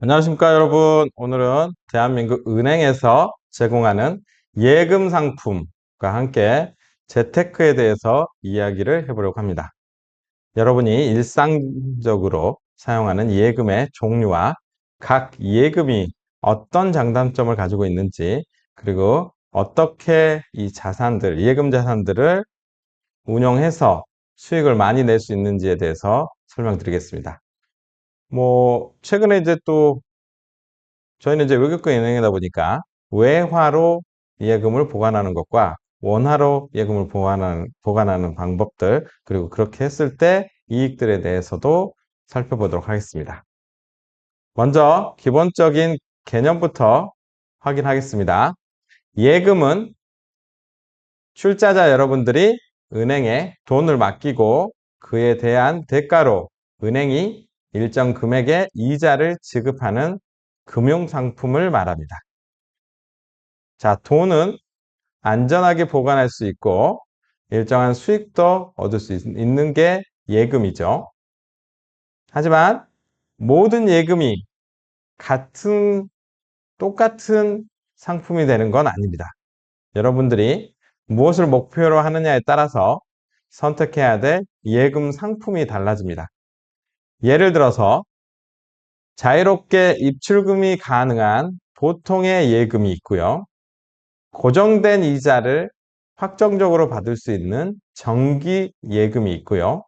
안녕하십니까, 여러분. 오늘은 대한민국 은행에서 제공하는 예금 상품과 함께 재테크에 대해서 이야기를 해보려고 합니다. 여러분이 일상적으로 사용하는 예금의 종류와 각 예금이 어떤 장단점을 가지고 있는지, 그리고 어떻게 이 자산들, 예금 자산들을 운용해서 수익을 많이 낼 수 있는지에 대해서 설명드리겠습니다. 최근에 저희는 외국계 은행이다 보니까 외화로 예금을 보관하는 것과 원화로 예금을 보관하는 방법들, 그리고 그렇게 했을 때 이익들에 대해서도 살펴보도록 하겠습니다. 먼저 기본적인 개념부터 확인하겠습니다. 예금은 출자자 여러분들이 은행에 돈을 맡기고 그에 대한 대가로 은행이 일정 금액의 이자를 지급하는 금융상품을 말합니다. 자, 돈은 안전하게 보관할 수 있고 일정한 수익도 얻을 수 있는 게 예금이죠. 하지만 모든 예금이 똑같은 상품이 되는 건 아닙니다. 여러분들이 무엇을 목표로 하느냐에 따라서 선택해야 될 예금 상품이 달라집니다. 예를 들어서 자유롭게 입출금이 가능한 보통의 예금이 있고요. 고정된 이자를 확정적으로 받을 수 있는 정기 예금이 있고요.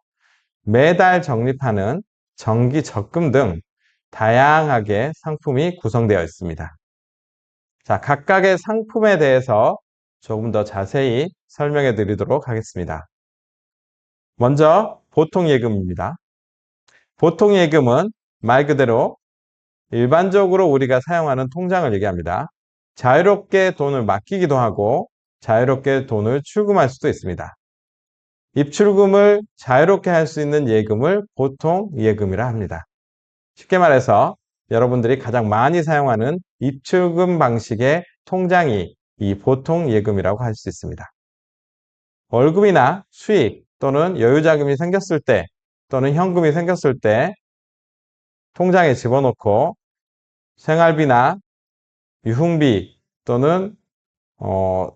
매달 적립하는 정기 적금 등 다양하게 상품이 구성되어 있습니다. 자, 각각의 상품에 대해서 조금 더 자세히 설명해 드리도록 하겠습니다. 먼저 보통 예금입니다. 보통 예금은 말 그대로 일반적으로 우리가 사용하는 통장을 얘기합니다. 자유롭게 돈을 맡기기도 하고 자유롭게 돈을 출금할 수도 있습니다. 입출금을 자유롭게 할 수 있는 예금을 보통 예금이라 합니다. 쉽게 말해서 여러분들이 가장 많이 사용하는 입출금 방식의 통장이 이 보통 예금이라고 할 수 있습니다. 월급이나 수익 또는 여유자금이 생겼을 때 또는 현금이 생겼을 때 통장에 집어넣고 생활비나 유흥비 또는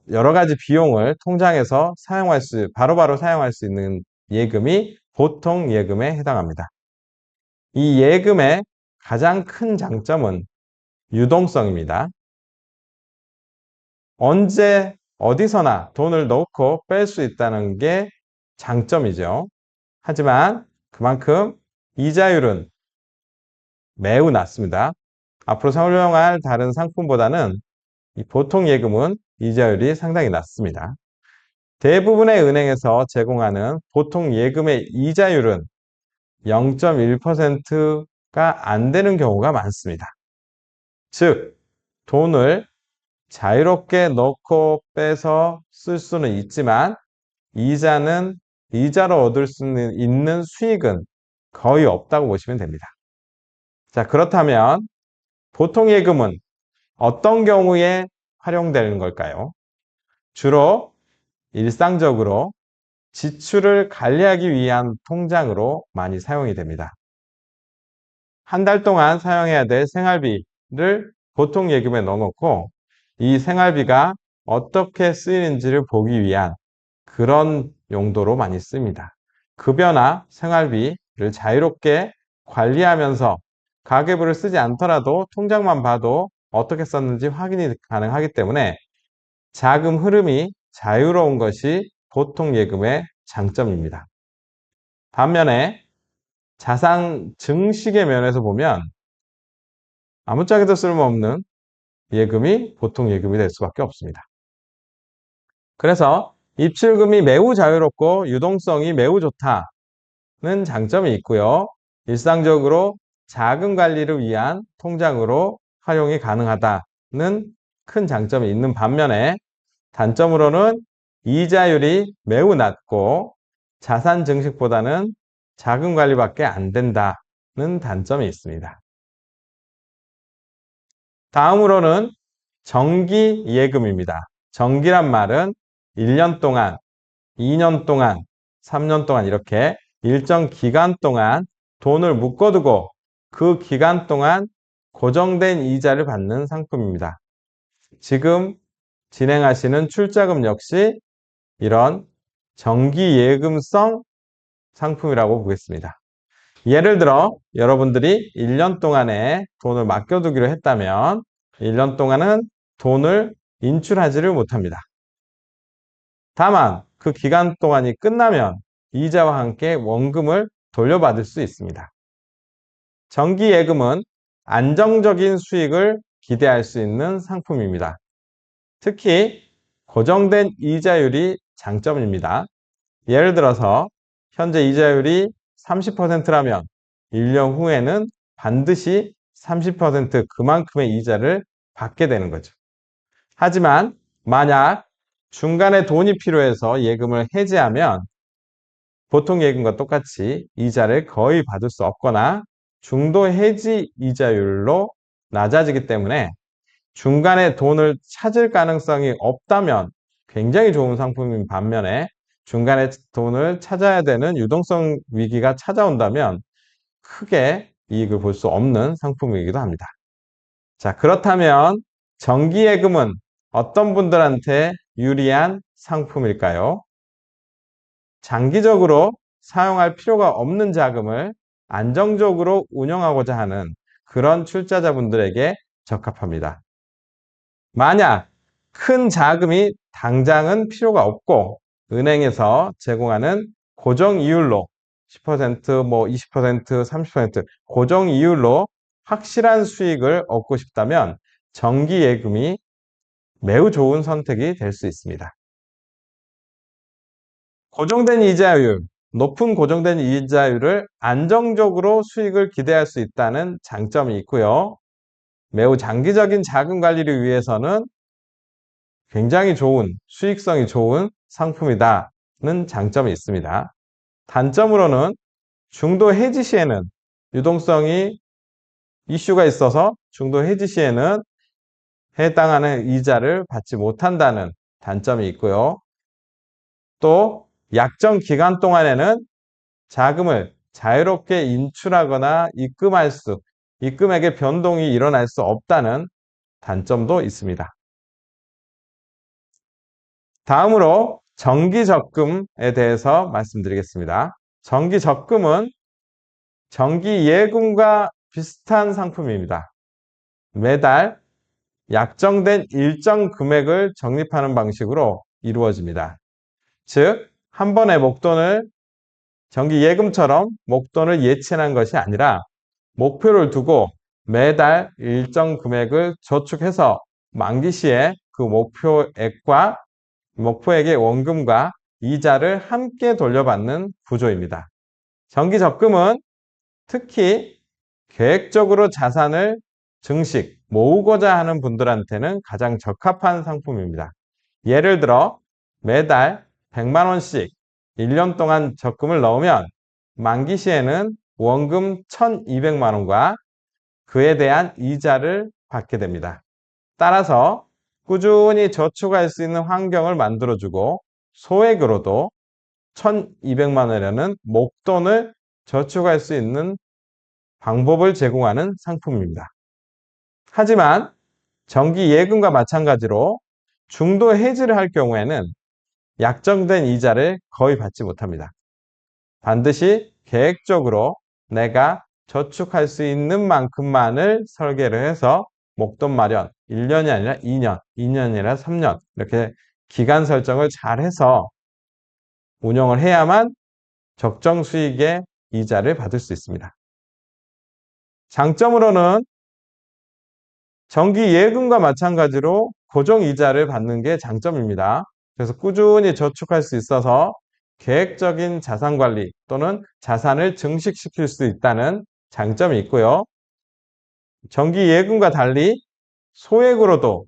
여러 가지 비용을 통장에서 바로바로 사용할 수 있는 예금이 보통 예금에 해당합니다. 이 예금의 가장 큰 장점은 유동성입니다. 언제 어디서나 돈을 넣고 뺄 수 있다는 게 장점이죠. 하지만 그만큼 이자율은 매우 낮습니다. 앞으로 설명할 다른 상품보다는 이 보통 예금은 이자율이 상당히 낮습니다. 대부분의 은행에서 제공하는 보통 예금의 이자율은 0.1%가 안 되는 경우가 많습니다. 즉, 돈을 자유롭게 넣고 빼서 쓸 수는 있지만 이자로 얻을 수 있는 수익은 거의 없다고 보시면 됩니다. 자, 그렇다면 보통 예금은 어떤 경우에 활용되는 걸까요? 주로 일상적으로 지출을 관리하기 위한 통장으로 많이 사용이 됩니다. 한 달 동안 사용해야 될 생활비를 보통 예금에 넣어놓고 이 생활비가 어떻게 쓰이는지를 보기 위한 그런 용도로 많이 씁니다. 급여나 생활비를 자유롭게 관리하면서 가계부를 쓰지 않더라도 통장만 봐도 어떻게 썼는지 확인이 가능하기 때문에 자금 흐름이 자유로운 것이 보통 예금의 장점입니다. 반면에 자산 증식의 면에서 보면 아무짝에도 쓸모없는 예금이 보통 예금이 될 수밖에 없습니다. 그래서 입출금이 매우 자유롭고 유동성이 매우 좋다는 장점이 있고요. 일상적으로 자금 관리를 위한 통장으로 활용이 가능하다는 큰 장점이 있는 반면에 단점으로는 이자율이 매우 낮고 자산 증식보다는 자금 관리밖에 안 된다는 단점이 있습니다. 다음으로는 정기 예금입니다. 정기란 말은 1년 동안, 2년 동안, 3년 동안 이렇게 일정 기간 동안 돈을 묶어두고 그 기간 동안 고정된 이자를 받는 상품입니다. 지금 진행하시는 출자금 역시 이런 정기예금성 상품이라고 보겠습니다. 예를 들어 여러분들이 1년 동안에 돈을 맡겨두기로 했다면 1년 동안은 돈을 인출하지를 못합니다. 다만 그 기간 동안이 끝나면 이자와 함께 원금을 돌려받을 수 있습니다. 정기예금은 안정적인 수익을 기대할 수 있는 상품입니다. 특히 고정된 이자율이 장점입니다. 예를 들어서 현재 이자율이 30%라면 1년 후에는 반드시 30% 그만큼의 이자를 받게 되는 거죠. 하지만 만약 중간에 돈이 필요해서 예금을 해지하면 보통 예금과 똑같이 이자를 거의 받을 수 없거나 중도 해지 이자율로 낮아지기 때문에 중간에 돈을 찾을 가능성이 없다면 굉장히 좋은 상품인 반면에 중간에 돈을 찾아야 되는 유동성 위기가 찾아온다면 크게 이익을 볼 수 없는 상품이기도 합니다. 자, 그렇다면 정기예금은 어떤 분들한테 유리한 상품일까요? 장기적으로 사용할 필요가 없는 자금을 안정적으로 운영하고자 하는 그런 출자자분들에게 적합합니다. 만약 큰 자금이 당장은 필요가 없고 은행에서 제공하는 고정 이율로 10%, 뭐 20%, 30% 고정 이율로 확실한 수익을 얻고 싶다면 정기예금이 매우 좋은 선택이 될 수 있습니다. 고정된 이자율, 높은 고정된 이자율을 안정적으로 수익을 기대할 수 있다는 장점이 있고요. 매우 장기적인 자금 관리를 위해서는 굉장히 좋은, 수익성이 좋은 상품이다는 장점이 있습니다. 단점으로는 중도 해지 시에는 유동성이 이슈가 있어서 중도 해지 시에는 해당하는 이자를 받지 못한다는 단점이 있고요. 또 약정 기간 동안에는 자금을 자유롭게 인출하거나 입금액의 변동이 일어날 수 없다는 단점도 있습니다. 다음으로 정기적금에 대해서 말씀드리겠습니다. 정기적금은 정기예금과 비슷한 상품입니다. 매달 약정된 일정 금액을 적립하는 방식으로 이루어집니다. 즉, 한 번에 목돈을 정기예금처럼 목돈을 예치한 것이 아니라 목표를 두고 매달 일정 금액을 저축해서 만기 시에 그 목표액의 원금과 이자를 함께 돌려받는 구조입니다. 정기적금은 특히 계획적으로 자산을 증식, 모으고자 하는 분들한테는 가장 적합한 상품입니다. 예를 들어 매달 100만 원씩 1년 동안 적금을 넣으면 만기 시에는 원금 1,200만 원과 그에 대한 이자를 받게 됩니다. 따라서 꾸준히 저축할 수 있는 환경을 만들어주고 소액으로도 1,200만 원이라는 목돈을 저축할 수 있는 방법을 제공하는 상품입니다. 하지만 정기예금과 마찬가지로 중도 해지를 할 경우에는 약정된 이자를 거의 받지 못합니다. 반드시 계획적으로 내가 저축할 수 있는 만큼만을 설계를 해서 목돈 마련 1년이 아니라 2년, 2년이 아니라 3년 이렇게 기간 설정을 잘 해서 운영을 해야만 적정 수익의 이자를 받을 수 있습니다. 장점으로는 정기예금과 마찬가지로 고정이자를 받는 게 장점입니다. 그래서 꾸준히 저축할 수 있어서 계획적인 자산관리 또는 자산을 증식시킬 수 있다는 장점이 있고요. 정기예금과 달리 소액으로도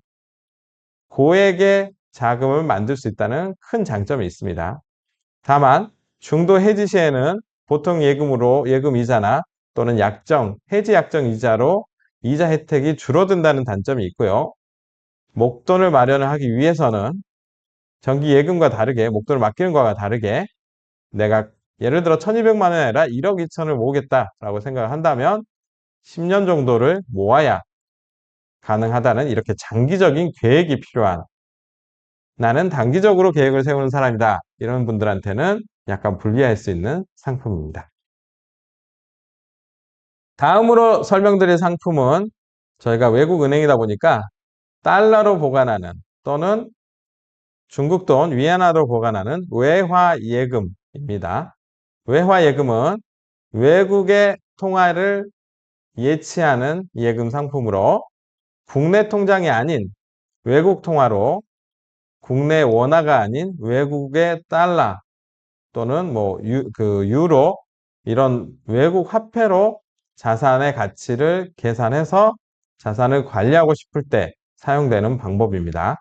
고액의 자금을 만들 수 있다는 큰 장점이 있습니다. 다만 중도 해지 시에는 보통 예금 이자나 또는 해지 약정 이자로 이자 혜택이 줄어든다는 단점이 있고요. 목돈을 마련을 하기 위해서는 정기예금과 다르게 목돈을 맡기는 것과 다르게 내가 예를 들어 1,200만 원이 아니라 1억 2천을 모으겠다라고 생각을 한다면 10년 정도를 모아야 가능하다는 이렇게 장기적인 계획이 필요한 나는 단기적으로 계획을 세우는 사람이다. 이런 분들한테는 약간 불리할 수 있는 상품입니다. 다음으로 설명드릴 상품은 저희가 외국 은행이다 보니까 달러로 보관하는 또는 중국 돈 위안화로 보관하는 외화예금입니다. 외화예금은 외국의 통화를 예치하는 예금 상품으로 국내 통장이 아닌 외국 통화로 국내 원화가 아닌 외국의 달러 또는 유로 이런 외국 화폐로 자산의 가치를 계산해서 자산을 관리하고 싶을 때 사용되는 방법입니다.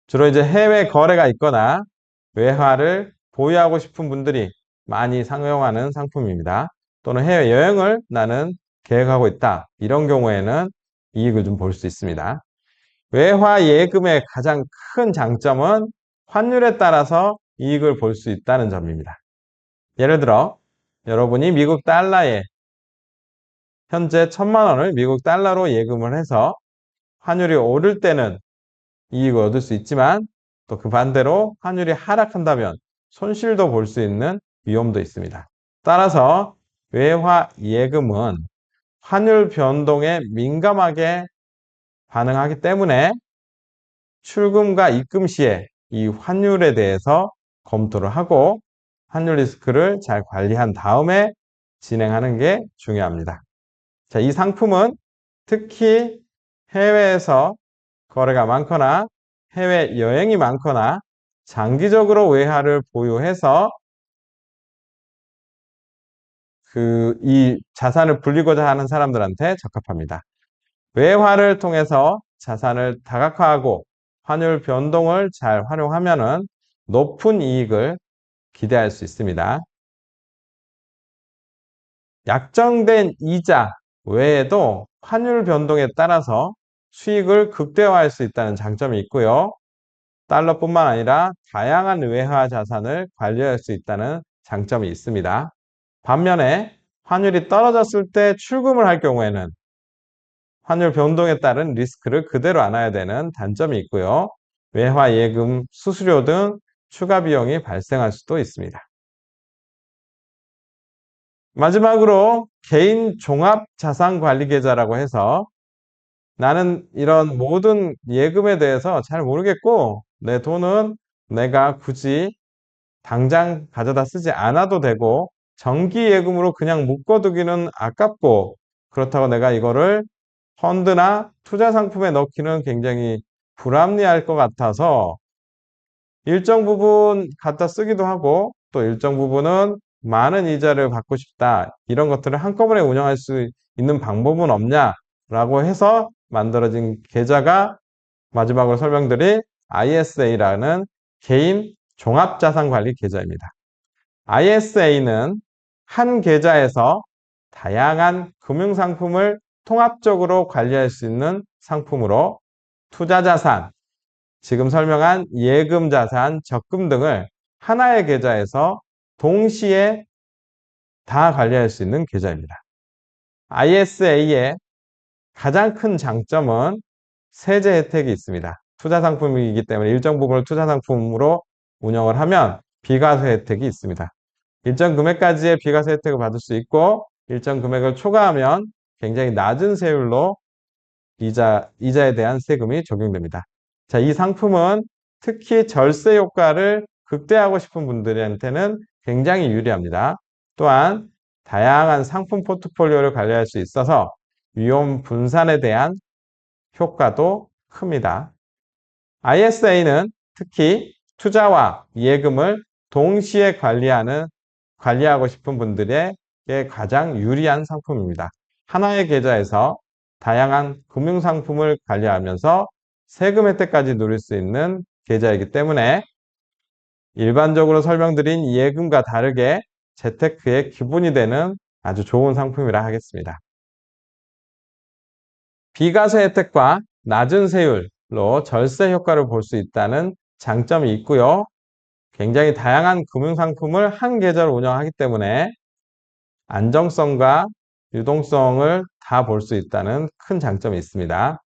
주로 이제 해외 거래가 있거나 외화를 보유하고 싶은 분들이 많이 사용하는 상품입니다. 또는 해외 여행을 나는 계획하고 있다. 이런 경우에는 이익을 좀 볼 수 있습니다. 외화 예금의 가장 큰 장점은 환율에 따라서 이익을 볼 수 있다는 점입니다. 예를 들어 여러분이 미국 달러에 현재 1,000만 원을 미국 달러로 예금을 해서 환율이 오를 때는 이익을 얻을 수 있지만 또 그 반대로 환율이 하락한다면 손실도 볼 수 있는 위험도 있습니다. 따라서 외화 예금은 환율 변동에 민감하게 반응하기 때문에 출금과 입금 시에 이 환율에 대해서 검토를 하고 환율 리스크를 잘 관리한 다음에 진행하는 게 중요합니다. 자, 이 상품은 특히 해외에서 거래가 많거나 해외 여행이 많거나 장기적으로 외화를 보유해서 이 자산을 불리고자 하는 사람들한테 적합합니다. 외화를 통해서 자산을 다각화하고 환율 변동을 잘 활용하면은 높은 이익을 기대할 수 있습니다. 약정된 이자 외에도 환율 변동에 따라서 수익을 극대화할 수 있다는 장점이 있고요. 달러뿐만 아니라 다양한 외화 자산을 관리할 수 있다는 장점이 있습니다. 반면에 환율이 떨어졌을 때 출금을 할 경우에는 환율 변동에 따른 리스크를 그대로 안아야 되는 단점이 있고요. 외화 예금, 수수료 등 추가 비용이 발생할 수도 있습니다. 마지막으로 개인 종합 자산 관리 계좌라고 해서 나는 이런 모든 예금에 대해서 잘 모르겠고 내 돈은 내가 굳이 당장 가져다 쓰지 않아도 되고 정기 예금으로 그냥 묶어두기는 아깝고 그렇다고 내가 이거를 펀드나 투자 상품에 넣기는 굉장히 불합리할 것 같아서 일정 부분 갖다 쓰기도 하고 또 일정 부분은 많은 이자를 받고 싶다. 이런 것들을 한꺼번에 운영할 수 있는 방법은 없냐라고 해서 만들어진 계좌가 마지막으로 설명드릴 ISA라는 개인 종합자산관리 계좌입니다. ISA는 한 계좌에서 다양한 금융상품을 통합적으로 관리할 수 있는 상품으로 투자자산, 지금 설명한 예금자산, 적금 등을 하나의 계좌에서 동시에 다 관리할 수 있는 계좌입니다. ISA의 가장 큰 장점은 세제 혜택이 있습니다. 투자 상품이기 때문에 일정 부분을 투자 상품으로 운영을 하면 비과세 혜택이 있습니다. 일정 금액까지의 비과세 혜택을 받을 수 있고 일정 금액을 초과하면 굉장히 낮은 세율로 이자에 대한 세금이 적용됩니다. 자, 이 상품은 특히 절세 효과를 극대화하고 싶은 분들한테는 굉장히 유리합니다. 또한 다양한 상품 포트폴리오를 관리할 수 있어서 위험 분산에 대한 효과도 큽니다. ISA는 특히 투자와 예금을 동시에 관리하고 싶은 분들에게 가장 유리한 상품입니다. 하나의 계좌에서 다양한 금융상품을 관리하면서 세금 혜택까지 누릴 수 있는 계좌이기 때문에 일반적으로 설명드린 예금과 다르게 재테크의 기본이 되는 아주 좋은 상품이라 하겠습니다. 비과세 혜택과 낮은 세율로 절세 효과를 볼 수 있다는 장점이 있고요. 굉장히 다양한 금융상품을 한 계좌로 운영하기 때문에 안정성과 유동성을 다 볼 수 있다는 큰 장점이 있습니다.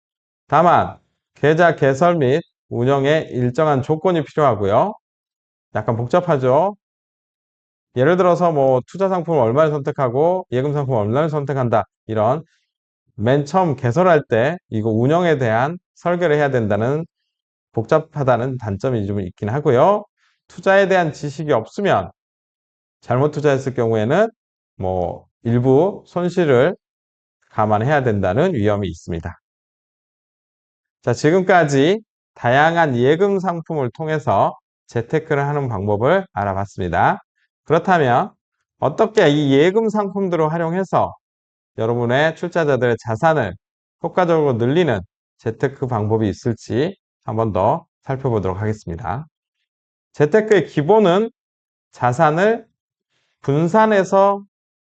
다만 계좌 개설 및 운영에 일정한 조건이 필요하고요. 약간 복잡하죠. 예를 들어서 뭐 투자 상품을 얼마를 선택하고 예금 상품을 얼마를 선택한다. 이런 맨 처음 개설할 때 이거 운영에 대한 설계를 해야 된다는 복잡하다는 단점이 좀 있긴 하고요. 투자에 대한 지식이 없으면 잘못 투자했을 경우에는 뭐 일부 손실을 감안해야 된다는 위험이 있습니다. 자, 지금까지 다양한 예금 상품을 통해서 재테크를 하는 방법을 알아봤습니다. 그렇다면 어떻게 이 예금 상품들을 활용해서 여러분의 출자자들의 자산을 효과적으로 늘리는 재테크 방법이 있을지 한 번 더 살펴보도록 하겠습니다. 재테크의 기본은 자산을 분산해서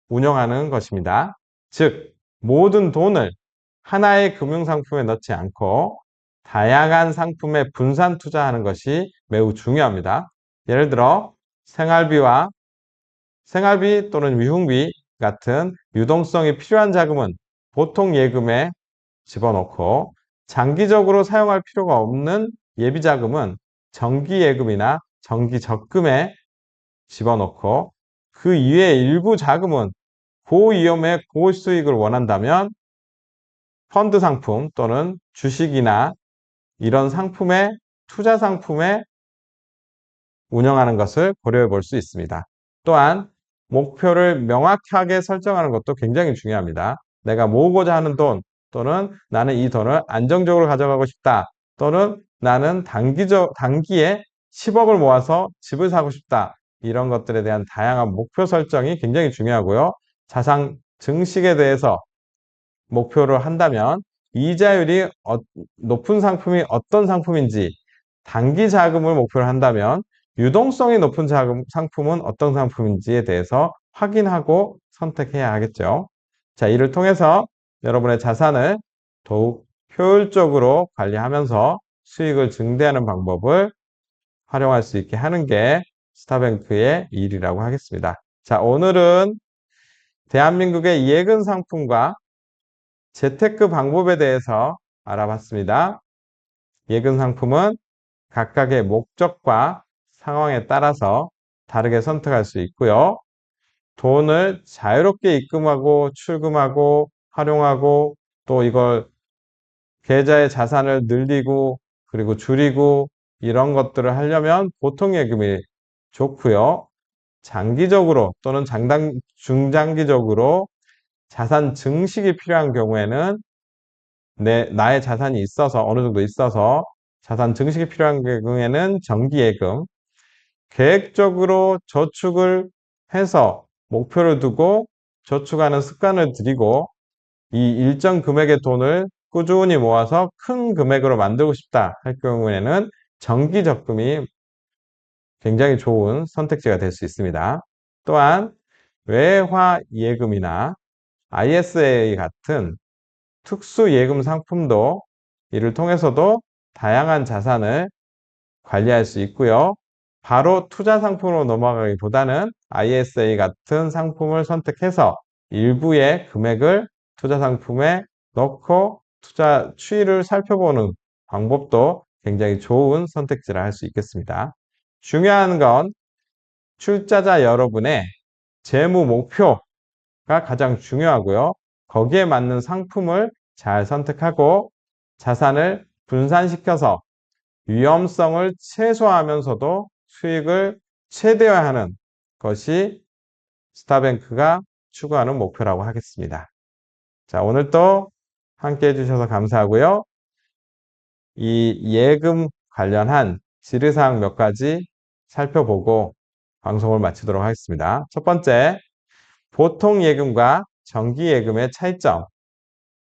운영하는 것입니다. 즉, 모든 돈을 하나의 금융상품에 넣지 않고 다양한 상품에 분산 투자하는 것이 매우 중요합니다. 예를 들어 생활비 또는 위흥비 같은 유동성이 필요한 자금은 보통 예금에 집어넣고 장기적으로 사용할 필요가 없는 예비자금은 정기예금이나 정기적금에 집어넣고 그 이외의 일부 자금은 고위험의 고수익을 원한다면 펀드 상품 또는 주식이나 이런 투자 상품에 운영하는 것을 고려해 볼 수 있습니다. 또한 목표를 명확하게 설정하는 것도 굉장히 중요합니다. 내가 모으고자 하는 돈 또는 나는 이 돈을 안정적으로 가져가고 싶다 또는 나는 단기에 10억을 모아서 집을 사고 싶다. 이런 것들에 대한 다양한 목표 설정이 굉장히 중요하고요. 자산 증식에 대해서 목표를 한다면 이자율이 높은 상품이 어떤 상품인지 단기 자금을 목표로 한다면 유동성이 높은 상품은 어떤 상품인지에 대해서 확인하고 선택해야 하겠죠. 자, 이를 통해서 여러분의 자산을 더욱 효율적으로 관리하면서 수익을 증대하는 방법을 활용할 수 있게 하는 게 스타뱅크의 일이라고 하겠습니다. 자, 오늘은 대한민국의 예금 상품과 재테크 방법에 대해서 알아봤습니다. 예금 상품은 각각의 목적과 상황에 따라서 다르게 선택할 수 있고요. 돈을 자유롭게 입금하고 출금하고 활용하고 또 이걸 계좌의 자산을 늘리고 그리고 줄이고 이런 것들을 하려면 보통 예금이 좋고요. 장기적으로 또는 중장기적으로 자산 증식이 필요한 경우에는 나의 자산이 있어서 어느 정도 있어서 자산 증식이 필요한 경우에는 정기예금, 계획적으로 저축을 해서 목표를 두고 저축하는 습관을 들이고 이 일정 금액의 돈을 꾸준히 모아서 큰 금액으로 만들고 싶다 할 경우에는 정기 적금이 굉장히 좋은 선택지가 될 수 있습니다. 또한 외화 예금이나 ISA 같은 특수 예금 상품도 이를 통해서도 다양한 자산을 관리할 수 있고요. 바로 투자 상품으로 넘어가기보다는 ISA 같은 상품을 선택해서 일부의 금액을 투자 상품에 넣고 투자 추이를 살펴보는 방법도 굉장히 좋은 선택지라 할 수 있겠습니다. 중요한 건 출자자 여러분의 재무 목표가 가장 중요하고요. 거기에 맞는 상품을 잘 선택하고 자산을 분산시켜서 위험성을 최소화하면서도 수익을 최대화하는 것이 스타뱅크가 추구하는 목표라고 하겠습니다. 자, 오늘 또 함께 해주셔서 감사하고요. 이 예금 관련한 지리사항 몇 가지 살펴보고 방송을 마치도록 하겠습니다. 첫 번째, 보통 예금과 정기 예금의 차이점.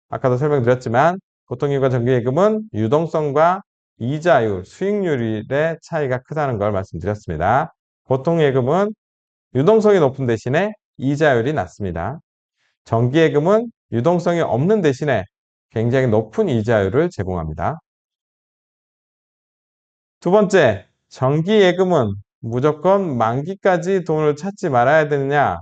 아까도 설명드렸지만 보통 예금과 정기 예금은 유동성과 이자율, 수익률의 차이가 크다는 걸 말씀드렸습니다. 보통 예금은 유동성이 높은 대신에 이자율이 낮습니다. 정기 예금은 유동성이 없는 대신에 굉장히 높은 이자율을 제공합니다. 두 번째, 정기 예금은 무조건 만기까지 돈을 찾지 말아야 되느냐?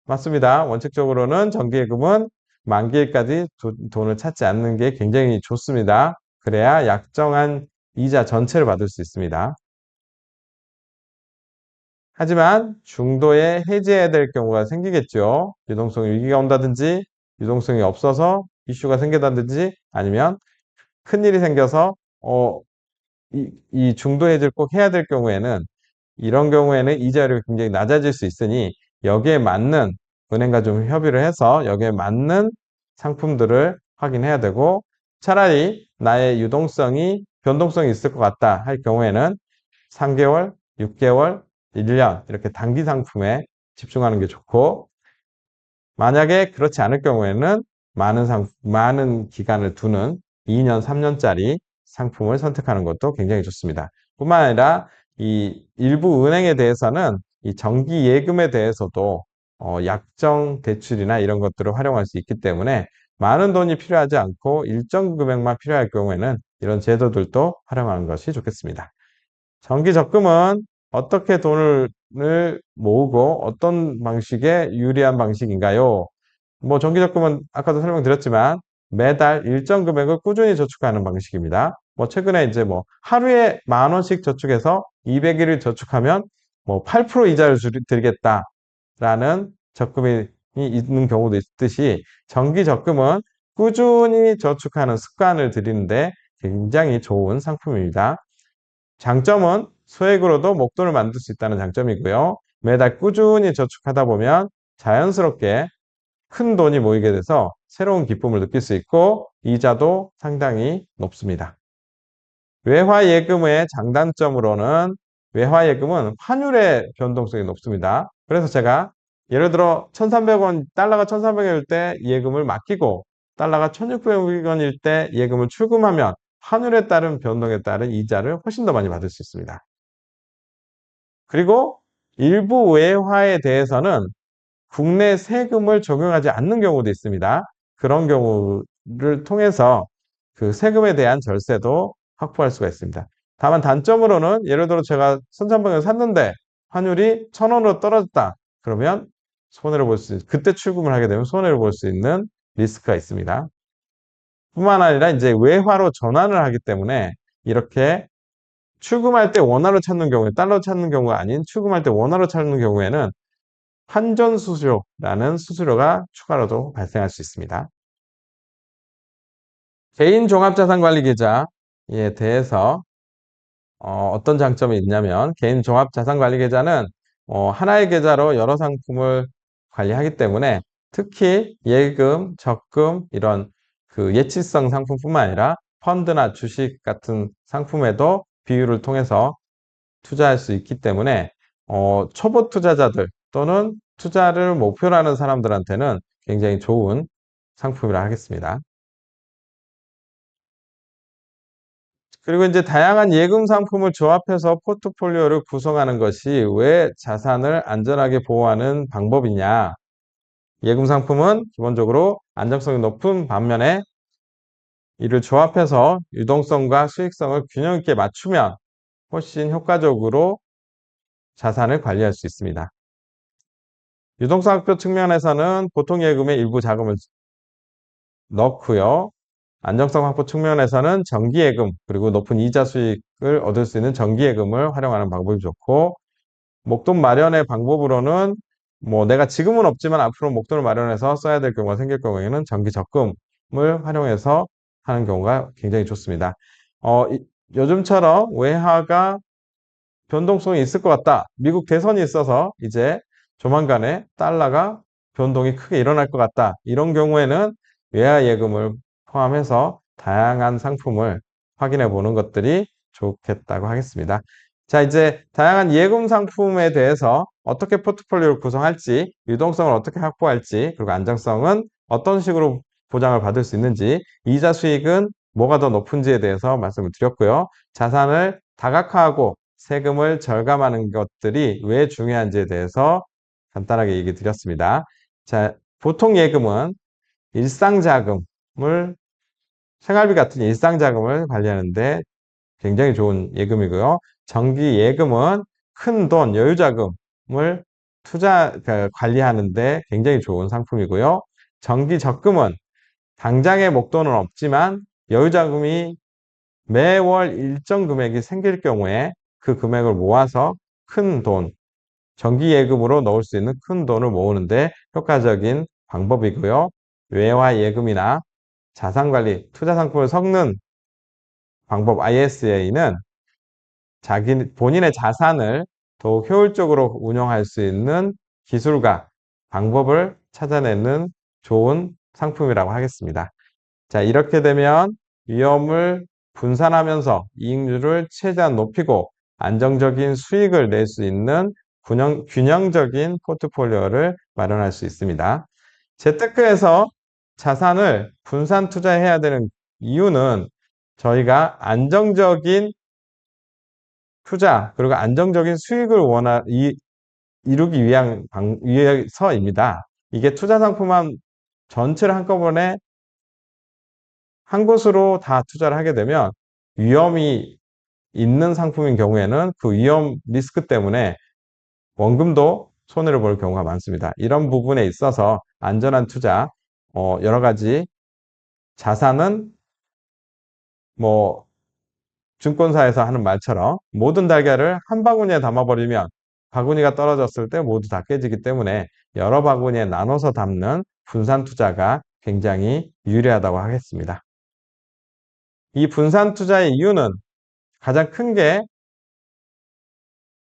맞습니다. 원칙적으로는 정기 예금은 만기일까지 돈을 찾지 않는 게 굉장히 좋습니다. 그래야 약정한 이자 전체를 받을 수 있습니다. 하지만 중도에 해지해야 될 경우가 생기겠죠. 유동성 위기가 온다든지 유동성이 없어서 이슈가 생긴다든지 아니면 큰일이 생겨서 이 중도 해지를 꼭 해야 될 경우에는 이런 경우에는 이자율이 굉장히 낮아질 수 있으니 여기에 맞는 은행과 좀 협의를 해서 여기에 맞는 상품들을 확인해야 되고 차라리 나의 유동성이 변동성이 있을 것 같다 할 경우에는 3개월, 6개월, 1년 이렇게 단기 상품에 집중하는 게 좋고 만약에 그렇지 않을 경우에는 많은 기간을 두는 2년, 3년짜리 상품을 선택하는 것도 굉장히 좋습니다. 뿐만 아니라 이 일부 은행에 대해서는 이 정기 예금에 대해서도 약정 대출이나 이런 것들을 활용할 수 있기 때문에 많은 돈이 필요하지 않고 일정 금액만 필요할 경우에는 이런 제도들도 활용하는 것이 좋겠습니다. 정기 적금은 어떻게 돈을 모으고 어떤 방식의 유리한 방식인가요? 뭐 정기적금은 아까도 설명드렸지만 매달 일정 금액을 꾸준히 저축하는 방식입니다. 뭐 최근에 이제 뭐 하루에 10,000원씩 저축해서 200일을 저축하면 뭐 8% 이자를 드리겠다라는 적금이 있는 경우도 있듯이 정기적금은 꾸준히 저축하는 습관을 들이는데 굉장히 좋은 상품입니다. 장점은 소액으로도 목돈을 만들 수 있다는 장점이고요. 매달 꾸준히 저축하다 보면 자연스럽게 큰 돈이 모이게 돼서 새로운 기쁨을 느낄 수 있고 이자도 상당히 높습니다. 외화예금의 장단점으로는 외화예금은 환율의 변동성이 높습니다. 그래서 제가 예를 들어 1,300원, 달러가 1,300원일 때 예금을 맡기고 달러가 1,600원일 때 예금을 출금하면 환율에 따른 변동에 따른 이자를 훨씬 더 많이 받을 수 있습니다. 그리고 일부 외화에 대해서는 국내 세금을 적용하지 않는 경우도 있습니다. 그런 경우를 통해서 그 세금에 대한 절세도 확보할 수가 있습니다. 다만 단점으로는 예를 들어 제가 선산방을 샀는데 환율이 1,000원으로 떨어졌다. 그러면 그때 출금을 하게 되면 손해를 볼 수 있는 리스크가 있습니다. 뿐만 아니라 이제 외화로 전환을 하기 때문에 이렇게 출금할 때 원화로 찾는 경우에 달러 찾는 경우가 아닌 출금할 때 원화로 찾는 경우에는 환전 수수료라는 수수료가 추가로도 발생할 수 있습니다. 개인 종합자산관리계좌에 대해서 어떤 장점이 있냐면 개인 종합자산관리계좌는 하나의 계좌로 여러 상품을 관리하기 때문에 특히 예금, 적금 이런 그 예치성 상품뿐만 아니라 펀드나 주식 같은 상품에도 비율을 통해서 투자할 수 있기 때문에 초보 투자자들 또는 투자를 목표로 하는 사람들한테는 굉장히 좋은 상품이라 하겠습니다. 그리고 이제 다양한 예금 상품을 조합해서 포트폴리오를 구성하는 것이 왜 자산을 안전하게 보호하는 방법이냐? 예금 상품은 기본적으로 안정성이 높은 반면에 이를 조합해서 유동성과 수익성을 균형 있게 맞추면 훨씬 효과적으로 자산을 관리할 수 있습니다. 유동성학표 측면에서는 보통 예금에 일부 자금을 넣고요. 안정성 확보 측면에서는 정기예금 그리고 높은 이자 수익을 얻을 수 있는 정기예금을 활용하는 방법이 좋고 목돈 마련의 방법으로는 뭐 내가 지금은 없지만 앞으로 목돈을 마련해서 써야 될 경우가 생길 경우에는 정기 적금을 활용해서 하는 경우가 굉장히 좋습니다. 요즘처럼 외화가 변동성이 있을 것 같다. 미국 대선이 있어서 이제 조만간에 달러가 변동이 크게 일어날 것 같다. 이런 경우에는 외화 예금을 포함해서 다양한 상품을 확인해 보는 것들이 좋겠다고 하겠습니다. 자, 이제 다양한 예금 상품에 대해서 어떻게 포트폴리오를 구성할지, 유동성을 어떻게 확보할지, 그리고 안정성은 어떤 식으로 보장을 받을 수 있는지, 이자 수익은 뭐가 더 높은지에 대해서 말씀을 드렸고요. 자산을 다각화하고 세금을 절감하는 것들이 왜 중요한지에 대해서 간단하게 얘기 드렸습니다. 자, 보통 예금은 일상자금을, 생활비 같은 일상자금을 관리하는데 굉장히 좋은 예금이고요. 정기 예금은 큰 돈, 여유자금을 관리하는데 굉장히 좋은 상품이고요. 정기 적금은 당장의 목돈은 없지만 여유자금이 매월 일정 금액이 생길 경우에 그 금액을 모아서 큰 돈, 정기 예금으로 넣을 수 있는 큰 돈을 모으는데 효과적인 방법이고요. 외화 예금이나 자산관리, 투자 상품을 섞는 방법 ISA는 본인의 자산을 더욱 효율적으로 운영할 수 있는 기술과 방법을 찾아내는 좋은 상품이라고 하겠습니다. 자, 이렇게 되면 위험을 분산하면서 이익률을 최대한 높이고 안정적인 수익을 낼 수 있는 균형적인 포트폴리오를 마련할 수 있습니다. 재테크에서 자산을 분산 투자해야 되는 이유는 저희가 안정적인 투자 그리고 안정적인 수익을 이루기 위해서입니다. 이게 투자 상품만 전체를 한꺼번에 한 곳으로 다 투자를 하게 되면 위험이 있는 상품인 경우에는 그 위험 리스크 때문에 원금도 손해를 볼 경우가 많습니다. 이런 부분에 있어서 안전한 투자, 여러 가지 자산은 뭐 증권사에서 하는 말처럼 모든 달걀을 한 바구니에 담아버리면 바구니가 떨어졌을 때 모두 다 깨지기 때문에 여러 바구니에 나눠서 담는 분산 투자가 굉장히 유리하다고 하겠습니다. 이 분산 투자의 이유는 가장 큰 게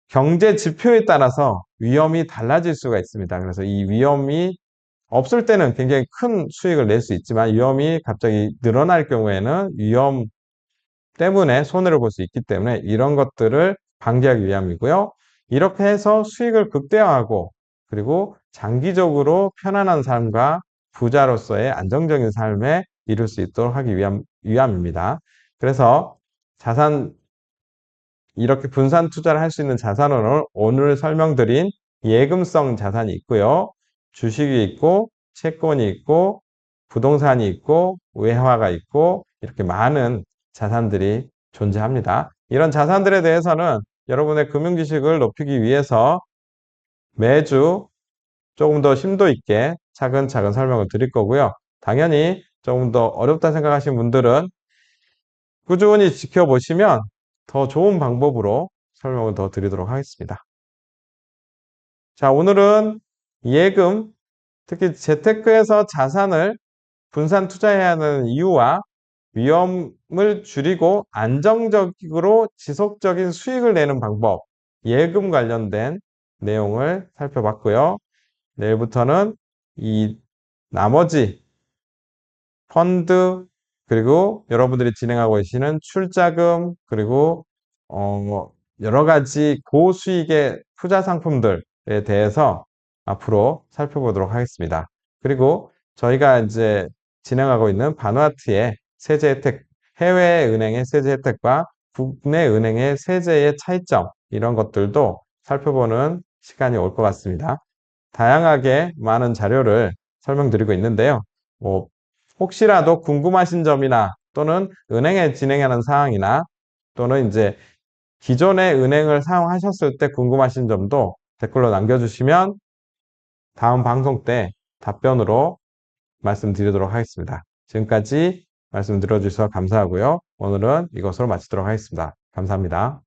경제 지표에 따라서 위험이 달라질 수가 있습니다. 그래서 이 위험이 없을 때는 굉장히 큰 수익을 낼 수 있지만 위험이 갑자기 늘어날 경우에는 위험 때문에 손해를 볼 수 있기 때문에 이런 것들을 방지하기 위함이고요. 이렇게 해서 수익을 극대화하고 그리고 장기적으로 편안한 삶과 부자로서의 안정적인 삶에 이룰 수 있도록 하기 위함입니다. 그래서 이렇게 분산 투자를 할 수 있는 자산은 오늘 설명드린 예금성 자산이 있고요. 주식이 있고 채권이 있고 부동산이 있고 외화가 있고 이렇게 많은 자산들이 존재합니다. 이런 자산들에 대해서는 여러분의 금융지식을 높이기 위해서 매주 조금 더 심도 있게 차근차근 설명을 드릴 거고요. 당연히 조금 더 어렵다 생각하시는 분들은 꾸준히 지켜보시면 더 좋은 방법으로 설명을 더 드리도록 하겠습니다. 자, 오늘은 예금, 특히 재테크에서 자산을 분산 투자해야 하는 이유와 위험을 줄이고 안정적으로 지속적인 수익을 내는 방법, 예금 관련된 내용을 살펴봤고요. 내일부터는 이 나머지 펀드, 그리고 여러분들이 진행하고 계시는 출자금, 그리고 여러 가지 고수익의 투자 상품들에 대해서 앞으로 살펴보도록 하겠습니다. 그리고 저희가 이제 진행하고 있는 바누아투의 세제 혜택, 해외 은행의 세제 혜택과 국내 은행의 세제의 차이점, 이런 것들도 살펴보는 시간이 올 것 같습니다. 다양하게 많은 자료를 설명드리고 있는데요. 혹시라도 궁금하신 점이나 또는 은행에 진행하는 사항이나 또는 이제 기존의 은행을 사용하셨을 때 궁금하신 점도 댓글로 남겨주시면 다음 방송 때 답변으로 말씀드리도록 하겠습니다. 지금까지 말씀 들어주셔서 감사하고요. 오늘은 이것으로 마치도록 하겠습니다. 감사합니다.